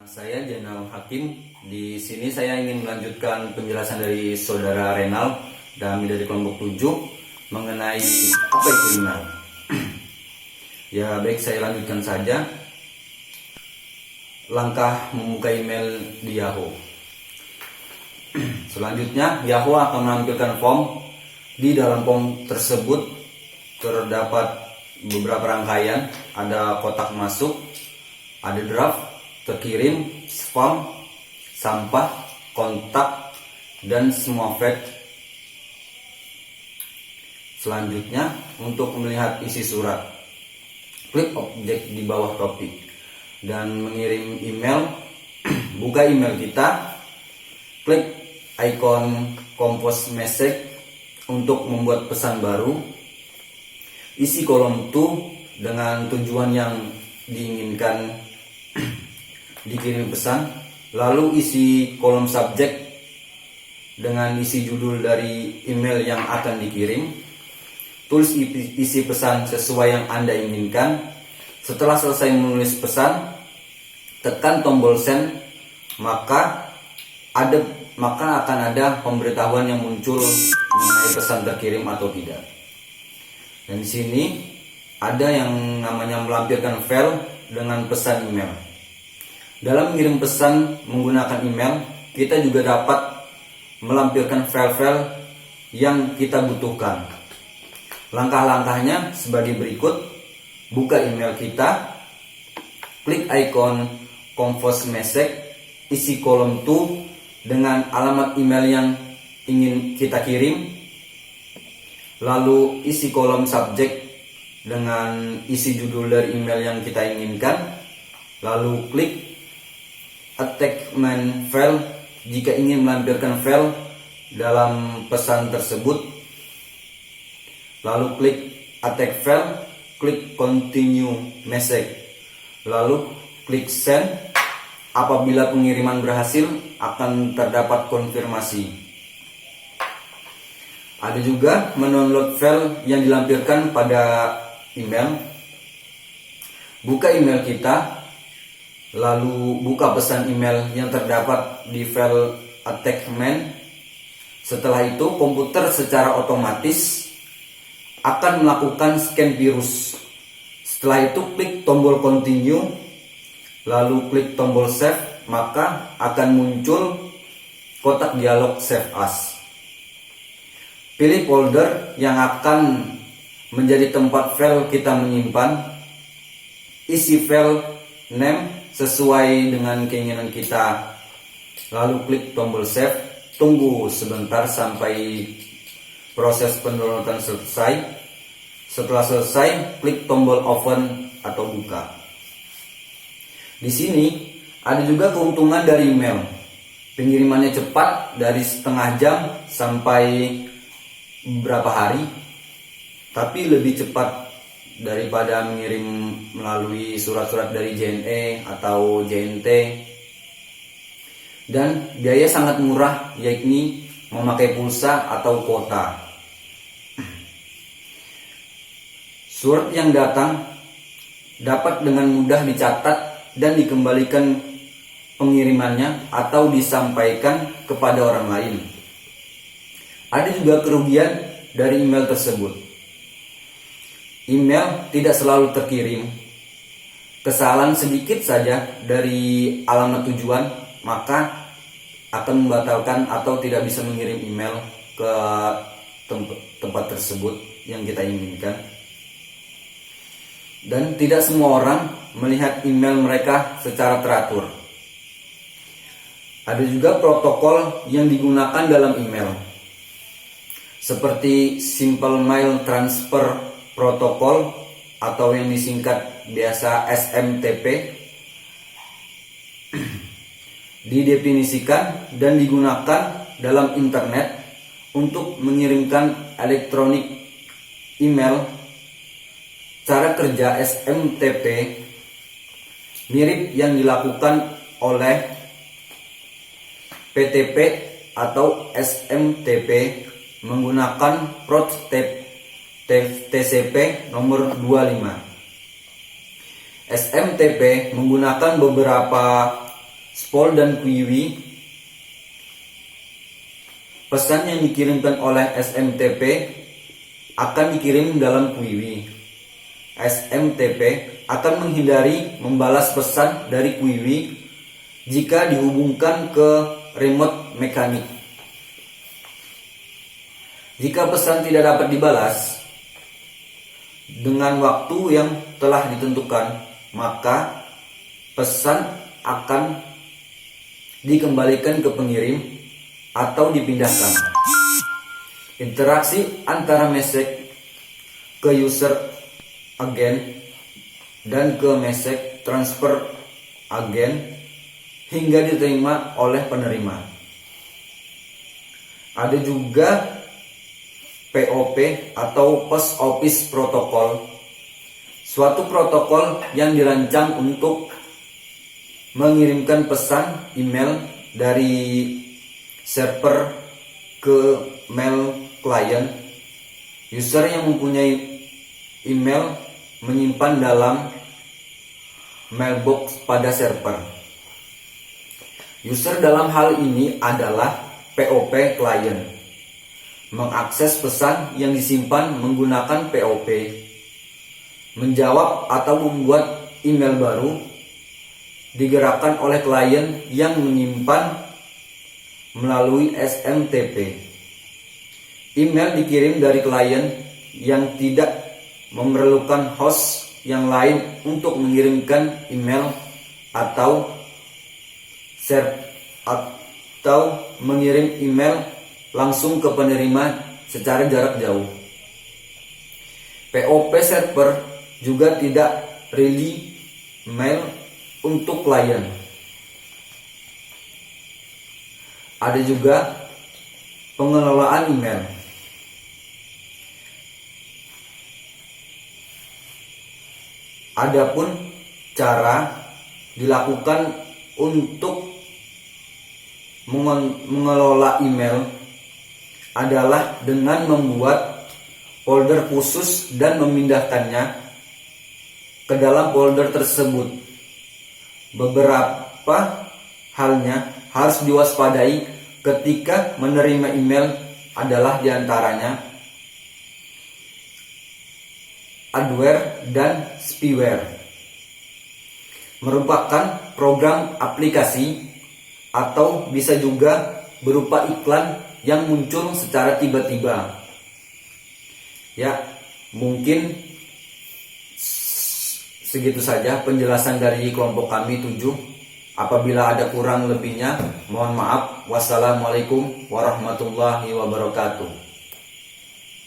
Saya Jainal Hakim. Di sini saya ingin melanjutkan penjelasan dari Saudara Renal dan dari kelompok 7 mengenai apa itu email. Ya baik, saya lanjutkan saja. Langkah membuka email di Yahoo. Selanjutnya, Yahoo akan menampilkan form. Di dalam form tersebut terdapat beberapa rangkaian, ada kotak masuk, ada draft, terkirim, spam, sampah, kontak, dan semua feed. Selanjutnya, untuk melihat isi surat, klik objek di bawah topik dan mengirim email. Buka email kita, klik icon compose message untuk membuat pesan baru. Isi kolom to dengan tujuan yang diinginkan dikirim pesan, lalu isi kolom subjek dengan isi judul dari email yang akan dikirim. Tulis isi pesan sesuai yang Anda inginkan. Setelah selesai menulis pesan, tekan tombol send, maka akan ada pemberitahuan yang muncul mengenai pesan terkirim atau tidak. Dan di sini ada yang namanya melampirkan file dengan pesan email. Dalam mengirim pesan menggunakan email, kita juga dapat melampirkan file-file yang kita butuhkan. Langkah-langkahnya sebagai berikut. Buka email kita, klik icon compose message, isi kolom to dengan alamat email yang ingin kita kirim, lalu isi kolom subjek dengan isi judul dari email yang kita inginkan, lalu klik attachment file jika ingin melampirkan file dalam pesan tersebut, lalu klik attach file, klik continue message, lalu klik send. Apabila pengiriman berhasil, akan terdapat konfirmasi. Ada juga mendownload file yang dilampirkan pada email. Buka email kita, lalu buka pesan email yang terdapat di file attachment. Setelah itu, komputer secara otomatis akan melakukan scan virus. Setelah itu, klik tombol continue, lalu klik tombol save, maka akan muncul kotak dialog save as. Pilih folder yang akan menjadi tempat file kita menyimpan. Isi file name sesuai dengan keinginan kita, lalu klik tombol save. Tunggu sebentar sampai proses pendownloadan selesai. Setelah selesai, klik tombol open atau buka. Di sini ada juga keuntungan dari email. Pengirimannya cepat, dari setengah jam sampai beberapa hari, tapi lebih cepat daripada mengirim melalui surat-surat dari JNE atau JNT. Dan biaya sangat murah, yakni memakai pulsa atau kuota. Surat yang datang dapat dengan mudah dicatat dan dikembalikan pengirimannya atau disampaikan kepada orang lain. Ada juga kerugian dari email tersebut. Email tidak selalu terkirim. Kesalahan sedikit saja dari alamat tujuan, maka akan membatalkan atau tidak bisa mengirim email ke tempat tersebut yang kita inginkan. Dan tidak semua orang melihat email mereka secara teratur. Ada juga protokol yang digunakan dalam email, seperti Simple Mail Transfer Protocol atau yang disingkat biasa SMTP. Didefinisikan dan digunakan dalam internet untuk mengirimkan elektronik email. Cara kerja SMTP mirip yang dilakukan oleh PTP atau SMTP menggunakan prototip TCP nomor 25. SMTP menggunakan beberapa Spol dan QIWI. Pesan yang dikirimkan oleh SMTP akan dikirim dalam QIWI. SMTP akan menghindari membalas pesan dari QIWI jika dihubungkan ke remote mekanik. Jika pesan tidak dapat dibalas dengan waktu yang telah ditentukan, maka pesan akan dikembalikan ke pengirim atau dipindahkan. Interaksi antara message ke user agent dan ke message transfer agent hingga diterima oleh penerima. Ada juga POP atau Post Office Protocol, suatu protokol yang dirancang untuk mengirimkan pesan email dari server ke mail klien. User yang mempunyai email menyimpan dalam mailbox pada server. User dalam hal ini adalah POP klien. Mengakses pesan yang disimpan menggunakan POP. Menjawab atau membuat email baru digerakkan oleh klien yang menyimpan melalui SMTP. Email dikirim dari klien yang tidak memerlukan host yang lain untuk mengirimkan email atau mengirim email langsung ke penerima secara jarak jauh. POP server juga tidak relay mail untuk klien. Ada juga pengelolaan email. Adapun cara dilakukan untuk mengelola email adalah dengan membuat folder khusus dan memindahkannya ke dalam folder tersebut. Beberapa halnya harus diwaspadai ketika menerima email adalah diantaranya adware dan spyware, merupakan program aplikasi atau bisa juga berupa iklan yang muncul secara tiba-tiba. Ya, mungkin segitu saja penjelasan dari kelompok kami 7. Apabila ada kurang lebihnya, mohon maaf. Wassalamualaikum warahmatullahi wabarakatuh.